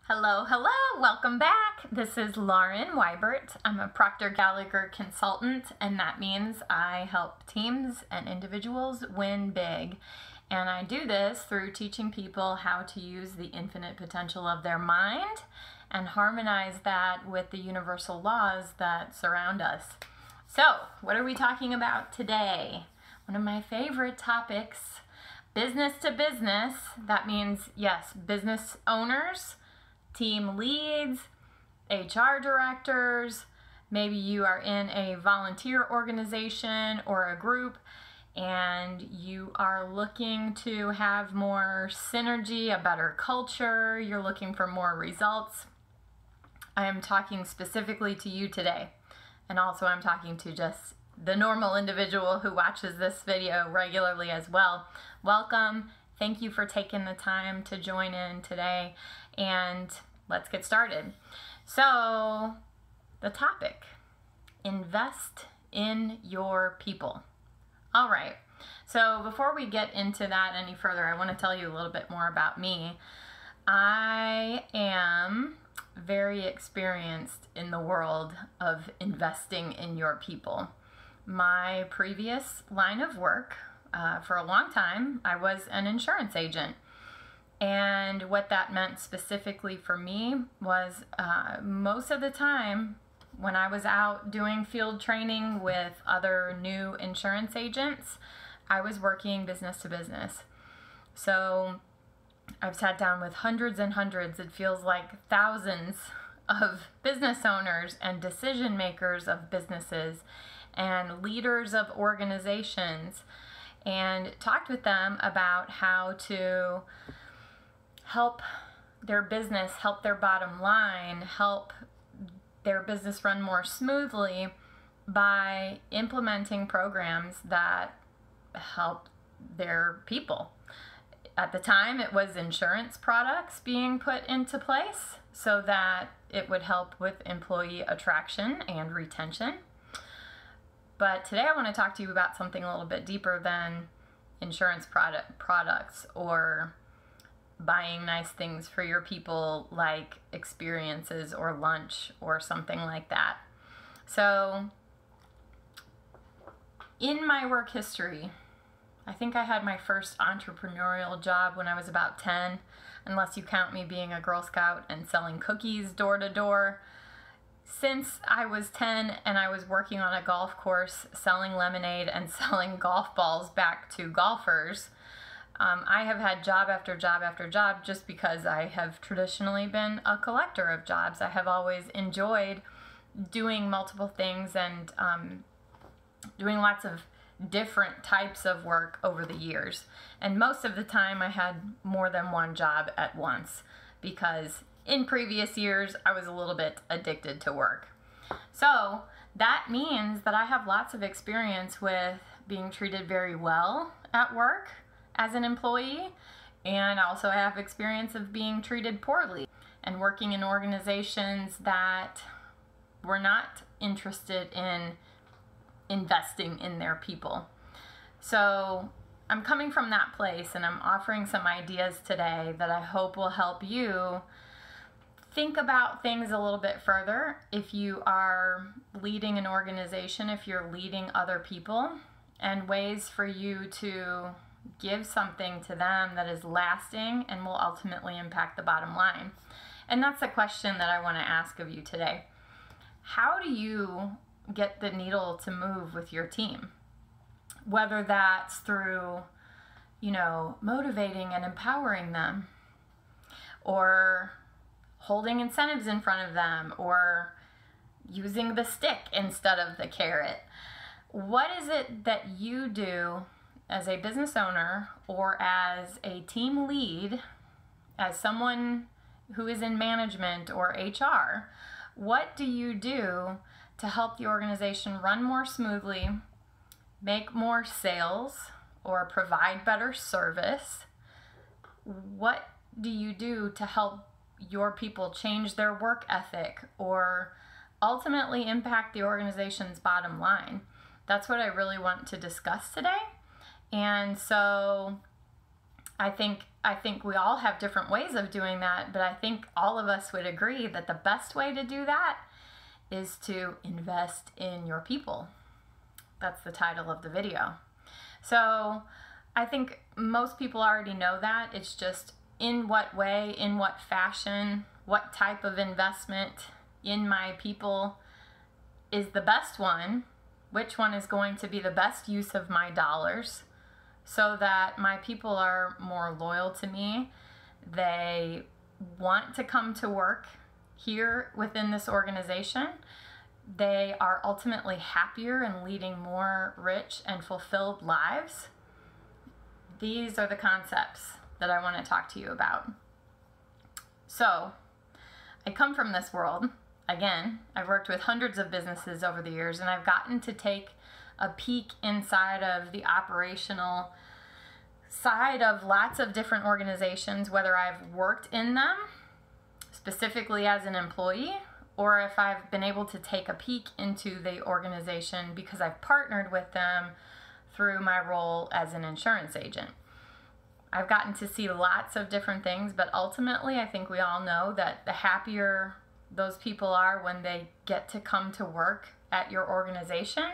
Hello, hello, welcome back. This is Lauren Weibert. I'm a Proctor Gallagher consultant, and that means I help teams and individuals win big. And I do this through teaching people how to use the infinite potential of their mind and harmonize that with the universal laws that surround us. So, what are we talking about today? One of my favorite topics, business to business. That means, yes, business owners, team leads, HR directors, maybe you are in a volunteer organization or a group and you are looking to have more synergy, a better culture, you're looking for more results. I am talking specifically to you today, and also I'm talking to just the normal individual who watches this video regularly as well. Welcome. Thank you for taking the time to join in today, and let's get started. So, the topic, invest in your people. All right, so before we get into that any further, I want to tell you a little bit more about me. I am very experienced in the world of investing in your people. My previous line of work, for a long time, I was an insurance agent. And what that meant specifically for me was most of the time when I was out doing field training with other new insurance agents, I was working business to business. So I've sat down with hundreds and hundreds, it feels like thousands of business owners and decision makers of businesses and leaders of organizations, and talked with them about how to help their business, help their bottom line, help their business run more smoothly by implementing programs that help their people. At the time, it was insurance products being put into place so that it would help with employee attraction and retention. But today I want to talk to you about something a little bit deeper than insurance products or buying nice things for your people like experiences or lunch or something like that. So in my work history, I think I had my first entrepreneurial job when I was about 10, unless you count me being a Girl Scout and selling cookies door to door. Since I was 10 and I was working on a golf course selling lemonade and selling golf balls back to golfers, I have had job after job after job just because I have traditionally been a collector of jobs. I have always enjoyed doing multiple things and doing lots of different types of work over the years. And most of the time I had more than one job at once because in previous years I was a little bit addicted to work. So that means that I have lots of experience with being treated very well at work as an employee, and I also have experience of being treated poorly and working in organizations that were not interested in investing in their people. So I'm coming from that place and I'm offering some ideas today that I hope will help you think about things a little bit further. If you are leading an organization, if you're leading other people, and ways for you to give something to them that is lasting and will ultimately impact the bottom line. And that's a question that I want to ask of you today. How do you get the needle to move with your team? Whether that's through, motivating and empowering them, or holding incentives in front of them, or using the stick instead of the carrot. What is it that you do as a business owner or as a team lead, as someone who is in management or HR? What do you do to help the organization run more smoothly, make more sales, or provide better service? What do you do to help your people change their work ethic or ultimately impact the organization's bottom line? That's what I really want to discuss today. And so I think we all have different ways of doing that, but I think all of us would agree that the best way to do that is to invest in your people. That's the title of the video. So I think most people already know that. It's just in what way, in what fashion, what type of investment in my people is the best one, which one is going to be the best use of my dollars, so that my people are more loyal to me. They want to come to work here within this organization. They are ultimately happier and leading more rich and fulfilled lives. These are the concepts that I want to talk to you about. So, I come from this world. Again, I've worked with hundreds of businesses over the years, and I've gotten to take a peek inside of the operational side of lots of different organizations, whether I've worked in them specifically as an employee, or if I've been able to take a peek into the organization because I've partnered with them through my role as an insurance agent. I've gotten to see lots of different things, but ultimately I think we all know that the happier those people are when they get to come to work at your organization,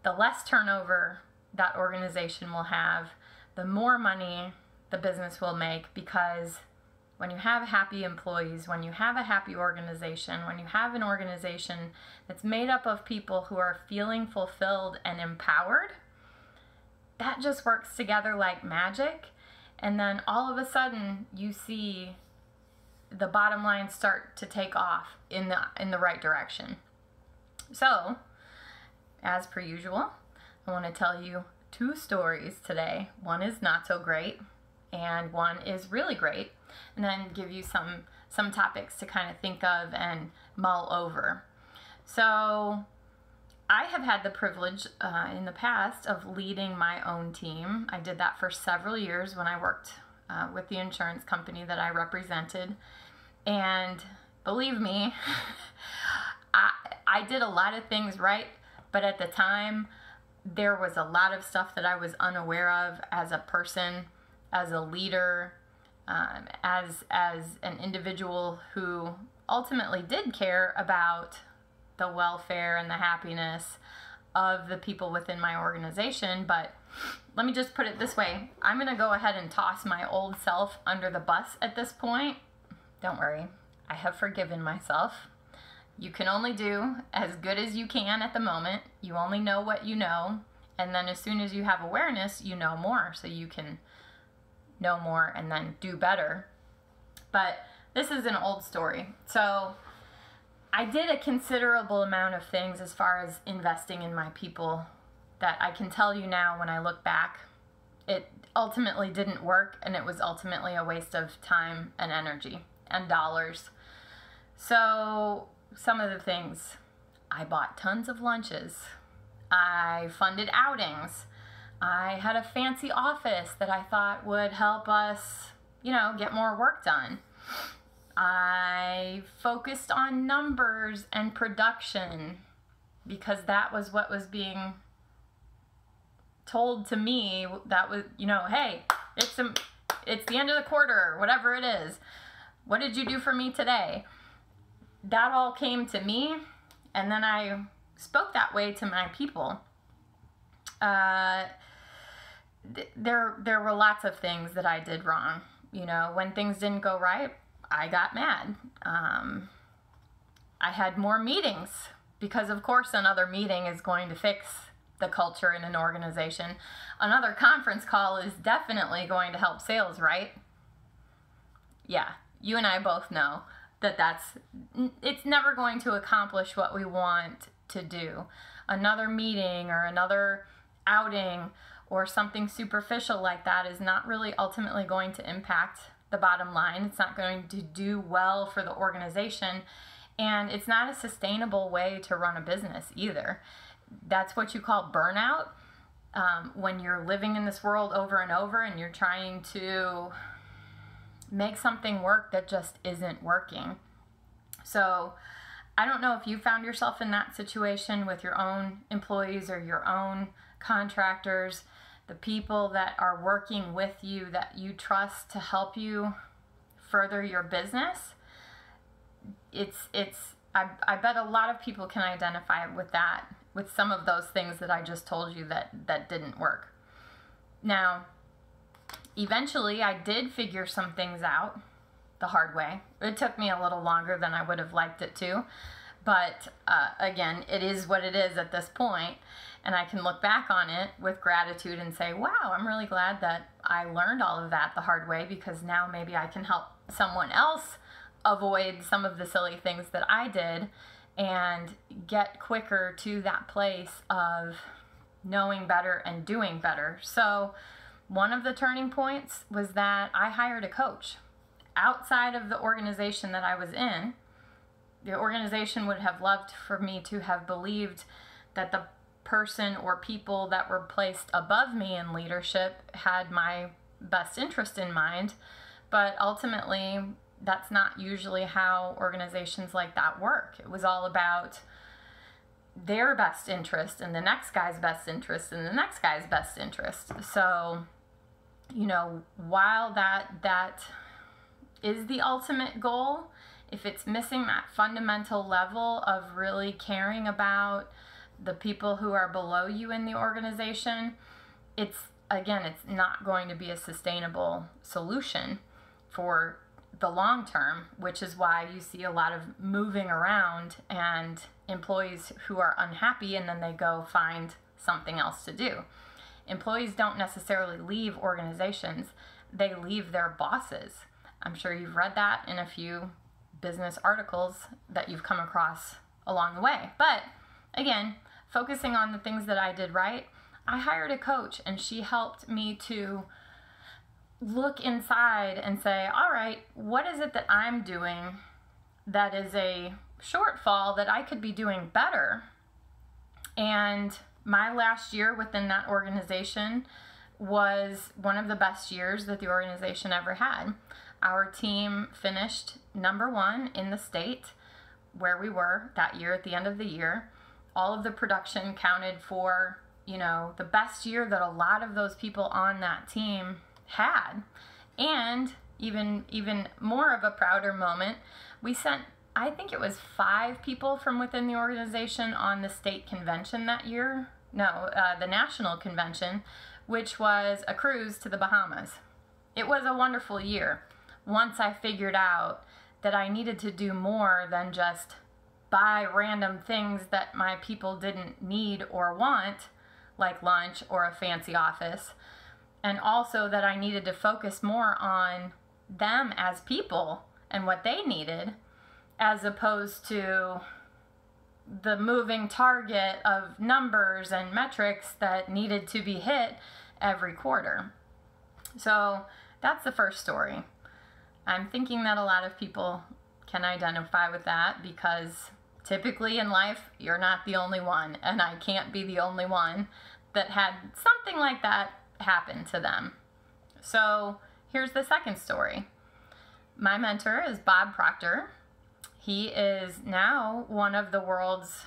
the less turnover that organization will have, the more money the business will make, because when you have happy employees, when you have a happy organization, when you have an organization that's made up of people who are feeling fulfilled and empowered, that just works together like magic. And then all of a sudden you see the bottom line start to take off in the right direction. So, as per usual, I want to tell you 2 stories today. One is not so great, and one is really great, and then give you some topics to kind of think of and mull over. So, I have had the privilege in the past of leading my own team. I did that for several years when I worked with the insurance company that I represented. And believe me, I did a lot of things right, but at the time, there was a lot of stuff that I was unaware of as a person, as a leader, as an individual who ultimately did care about the welfare and the happiness of the people within my organization. But let me just put it this way. I'm going to go ahead and toss my old self under the bus at this point. Don't worry, I have forgiven myself. You can only do as good as you can at the moment. You only know what you know. And then as soon as you have awareness, you know more. So you can know more and then do better. But this is an old story. So I did a considerable amount of things as far as investing in my people that I can tell you now when I look back, it ultimately didn't work, and it was ultimately a waste of time and energy and dollars. So some of the things, I bought tons of lunches. I funded outings. I had a fancy office that I thought would help us, get more work done. I focused on numbers and production because that was what was being told to me. That was, hey, it's the end of the quarter, whatever it is. What did you do for me today? That all came to me, and then I spoke that way to my people. There were lots of things that I did wrong. When things didn't go right, I got mad. I had more meetings because, of course, another meeting is going to fix the culture in an organization. Another conference call is definitely going to help sales, right? Yeah, you and I both know that it's never going to accomplish what we want to do. Another meeting or another outing or something superficial like that is not really ultimately going to impact the bottom line. It's not going to do well for the organization, and it's not a sustainable way to run a business either. That's what you call burnout. When you're living in this world over and over and you're trying to make something work that just isn't working. So I don't know if you found yourself in that situation with your own employees or your own contractors. the people that are working with you that you trust to help you further your business, I bet a lot of people can identify with that, with some of those things that I just told you that didn't work. Now, eventually I did figure some things out the hard way. It took me a little longer than I would have liked it to, but again, it is what it is at this point, and I can look back on it with gratitude and say, wow, I'm really glad that I learned all of that the hard way, because now maybe I can help someone else avoid some of the silly things that I did and get quicker to that place of knowing better and doing better. So one of the turning points was that I hired a coach outside of the organization that I was in. The organization would have loved for me to have believed that the person or people that were placed above me in leadership had my best interest in mind, but ultimately that's not usually how organizations like that work. It was all about their best interest and the next guy's best interest and the next guy's best interest. So, you know, while that is the ultimate goal, if it's missing that fundamental level of really caring about the people who are below you in the organization, it's not going to be a sustainable solution for the long term, which is why you see a lot of moving around and employees who are unhappy and then they go find something else to do. Employees don't necessarily leave organizations, they leave their bosses. I'm sure you've read that in a few business articles that you've come across along the way. But again, focusing on the things that I did right, I hired a coach and she helped me to look inside and say, all right, what is it that I'm doing that is a shortfall that I could be doing better? And my last year within that organization was one of the best years that the organization ever had. Our team finished #1 in the state where we were that year at the end of the year. All of the production counted for, you know, the best year that a lot of those people on that team had. And even more of a prouder moment, we sent, I think it was 5 people from within the organization on the state convention that year. No, the national convention, which was a cruise to the Bahamas. It was a wonderful year. Once I figured out that I needed to do more than just buy random things that my people didn't need or want, like lunch or a fancy office, and also that I needed to focus more on them as people and what they needed, as opposed to the moving target of numbers and metrics that needed to be hit every quarter. So that's the first story. I'm thinking that a lot of people can identify with that, because typically in life, you're not the only one, and I can't be the only one that had something like that happen to them. So here's the second story. My mentor is Bob Proctor. He is now one of the world's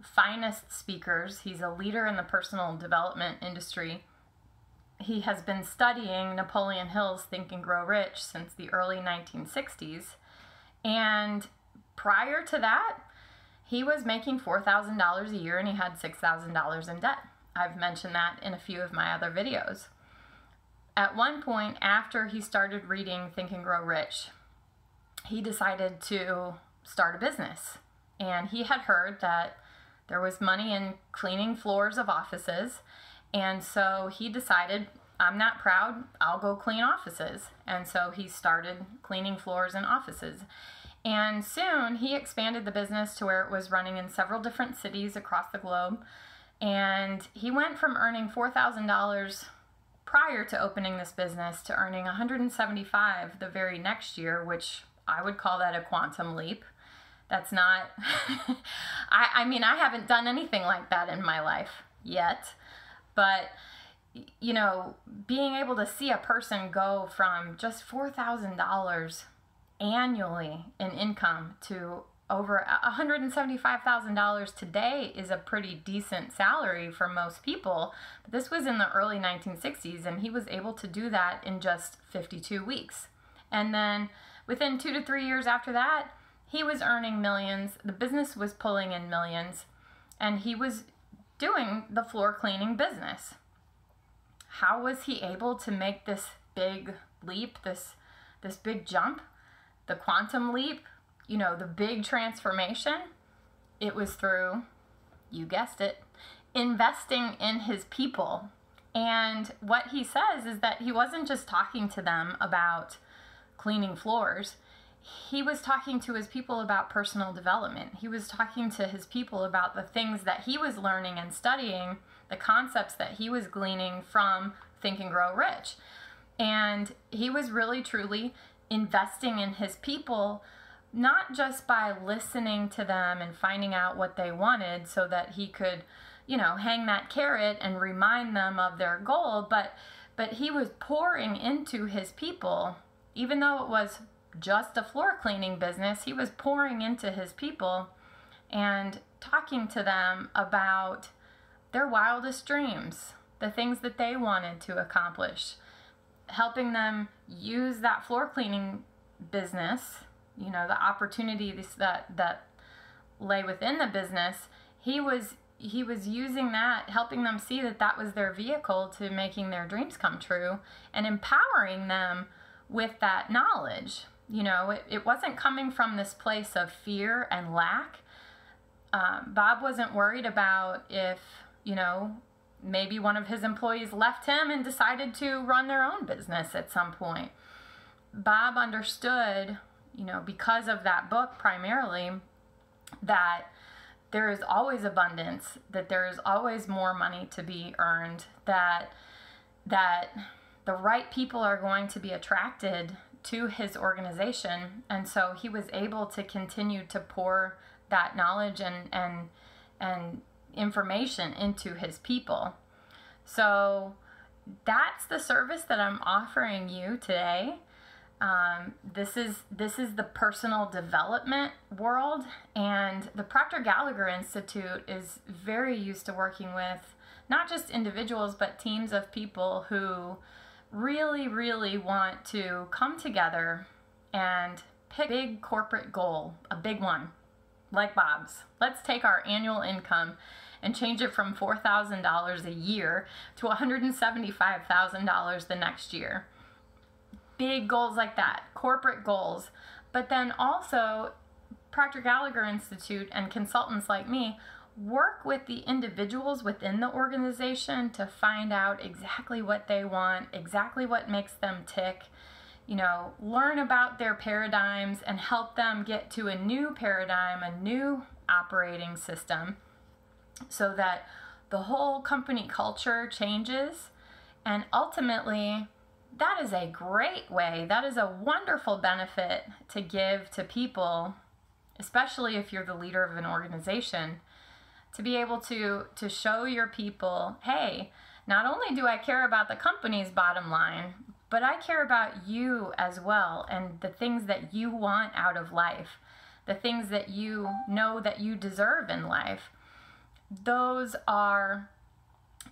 finest speakers. He's a leader in the personal development industry. He has been studying Napoleon Hill's Think and Grow Rich since the early 1960s. And prior to that, he was making $4,000 a year and he had $6,000 in debt. I've mentioned that in a few of my other videos. At one point, after he started reading Think and Grow Rich, he decided to start a business. And he had heard that there was money in cleaning floors of offices. And so he decided, I'm not proud, I'll go clean offices. And so he started cleaning floors in offices. And soon he expanded the business to where it was running in several different cities across the globe. And he went from earning $4,000 prior to opening this business to earning $175 the very next year, which I would call that a quantum leap. That's not, I mean, I haven't done anything like that in my life yet. But, you know, being able to see a person go from just $4,000 annually in income to over $175,000 today is a pretty decent salary for most people. But this was in the early 1960s, and he was able to do that in just 52 weeks. And then within 2 to 3 years after that, he was earning millions. The business was pulling in millions, and he was doing the floor cleaning business. How was he able to make this big leap, this big jump, the quantum leap, the big transformation? It was through, you guessed it, investing in his people. And what he says is that he wasn't just talking to them about cleaning floors. He was talking to his people about personal development. He was talking to his people about the things that he was learning and studying, the concepts that he was gleaning from Think and Grow Rich. And he was really, truly investing in his people, not just by listening to them and finding out what they wanted so that he could, hang that carrot and remind them of their goal, but he was pouring into his people. Even though it was just a floor cleaning business, he was pouring into his people and talking to them about their wildest dreams, the things that they wanted to accomplish, helping them use that floor cleaning business, the opportunities that lay within the business. He was using that, helping them see that was their vehicle to making their dreams come true and empowering them with that knowledge. It wasn't coming from this place of fear and lack. Bob wasn't worried about if, maybe one of his employees left him and decided to run their own business at some point. Bob understood, because of that book primarily, that there is always abundance, that there is always more money to be earned, that the right people are going to be attracted to his organization. And so he was able to continue to pour that knowledge and information into his people. So that's the service that I'm offering you today. This is the personal development world, and the Proctor Gallagher Institute is very used to working with not just individuals, but teams of people who really, really want to come together and pick a big corporate goal, a big one, like Bob's. Let's take our annual income and change it from $4,000 a year to $175,000 the next year. Big goals like that, corporate goals. But then also, Proctor Gallagher Institute and consultants like me work with the individuals within the organization to find out exactly what they want, exactly what makes them tick, learn about their paradigms and help them get to a new paradigm, a new operating system, so that the whole company culture changes. And ultimately, that is a great way, that is a wonderful benefit to give to people, especially if you're the leader of an organization, to be able to show your people, hey, not only do I care about the company's bottom line, but I care about you as well, and the things that you want out of life, the things that you know that you deserve in life. Those are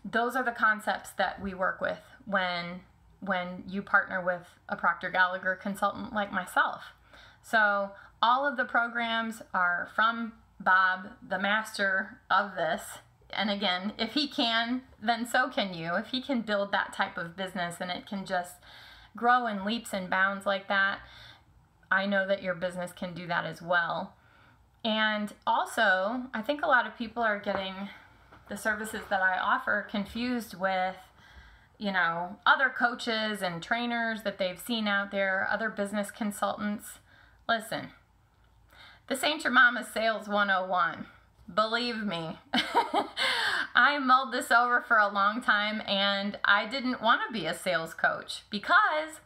the concepts that we work with when you partner with a Proctor Gallagher consultant like myself. So all of the programs are from Bob, the master of this. And again, if he can, then so can you. If he can build that type of business and it can just grow in leaps and bounds like that, I know that your business can do that as well. And also, I think a lot of people are getting the services that I offer confused with, other coaches and trainers that they've seen out there, other business consultants. Listen, this ain't your mama's sales 101. Believe me. I mulled this over for a long time, and I didn't want to be a sales coach because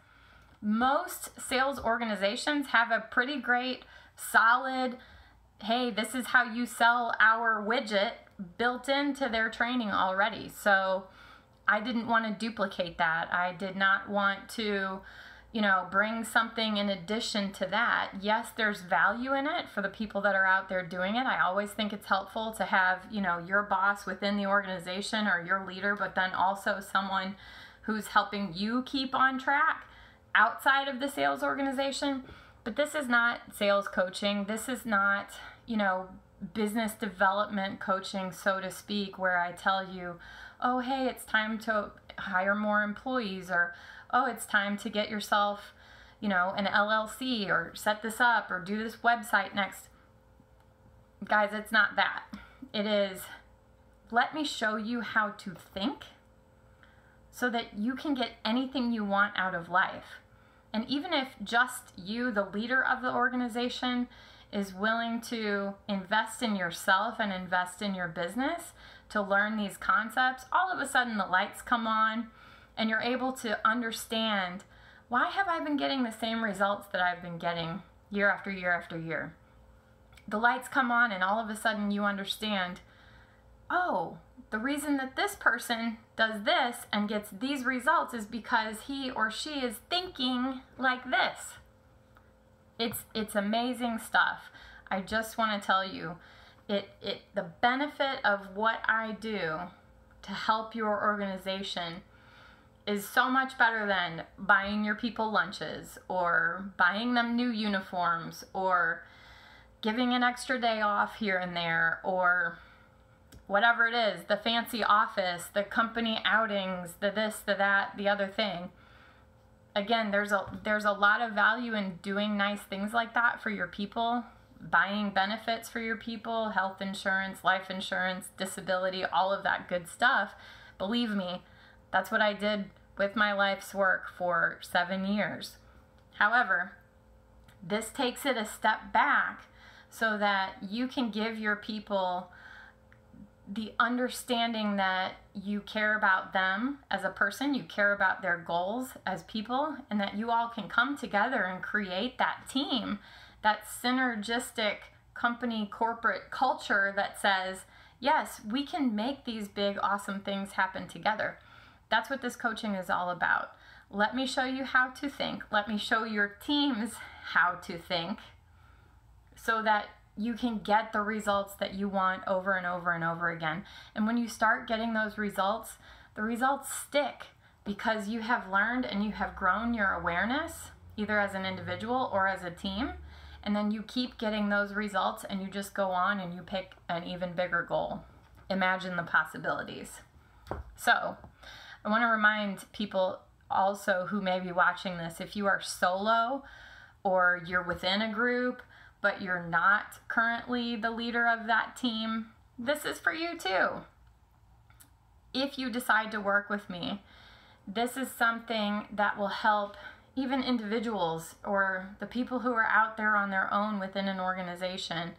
most sales organizations have a pretty great, solid, hey, this is how you sell our widget built into their training already. So I didn't want to duplicate that. I did not want to bring something in addition to that. Yes, there's value in it for the people that are out there doing it. I always think it's helpful to have, your boss within the organization or your leader, but then also someone who's helping you keep on track outside of the sales organization. But this is not sales coaching. This is not, business development coaching, so to speak, where I tell you, oh, hey, it's time to hire more employees, or, oh, it's time to get yourself, an LLC, or set this up, or do this website next. Guys, it's not that. It is, let me show you how to think so that you can get anything you want out of life. And even if just you, the leader of the organization, is willing to invest in yourself and invest in your business to learn these concepts, all of a sudden the lights come on and you're able to understand, why have I been getting the same results that I've been getting year after year after year? The lights come on and all of a sudden you understand, oh, the reason that this person does this and gets these results is because he or she is thinking like this. It's amazing stuff. I just want to tell you, the benefit of what I do to help your organization is so much better than buying your people lunches or buying them new uniforms or giving an extra day off here and there, or whatever it is, the fancy office, the company outings, the this, the that, the other thing. Again, there's a lot of value in doing nice things like that for your people, buying benefits for your people, health insurance, life insurance, disability, all of that good stuff. Believe me, that's what I did with my life's work for 7 years. However, this takes it a step back so that you can give your people the understanding that you care about them as a person, you care about their goals as people, and that you all can come together and create that team, that synergistic company corporate culture that says, yes, we can make these big, awesome things happen together. That's what this coaching is all about. Let me show you how to think. Let me show your teams how to think so that you can get the results that you want over and over and over again. And when you start getting those results, the results stick because you have learned and you have grown your awareness, either as an individual or as a team. And then you keep getting those results and you just go on and you pick an even bigger goal. Imagine the possibilities. So I want to remind people also who may be watching this, if you are solo or you're within a group, but you're not currently the leader of that team, this is for you too. If you decide to work with me, this is something that will help even individuals or the people who are out there on their own within an organization.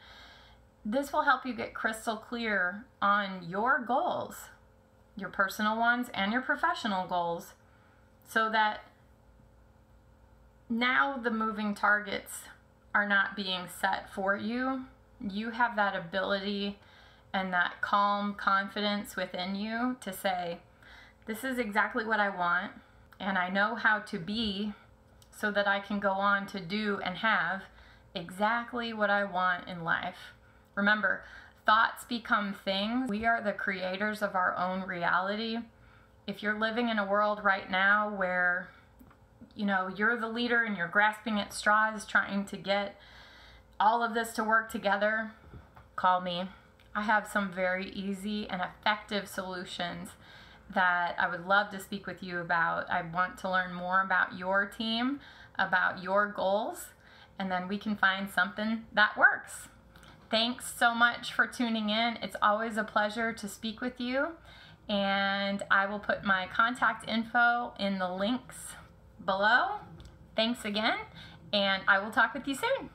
This will help you get crystal clear on your goals, your personal ones and your professional goals, so that now the moving targets are not being set for you. You have that ability and that calm confidence within you to say, this is exactly what I want, and I know how to be so that I can go on to do and have exactly what I want in life. Remember, thoughts become things. We are the creators of our own reality. If you're living in a world right now where you're the leader and you're grasping at straws trying to get all of this to work together, call me. I have some very easy and effective solutions that I would love to speak with you about. I want to learn more about your team, about your goals, and then we can find something that works. Thanks so much for tuning in. It's always a pleasure to speak with you, and I will put my contact info in the links below. Thanks again, and I will talk with you soon.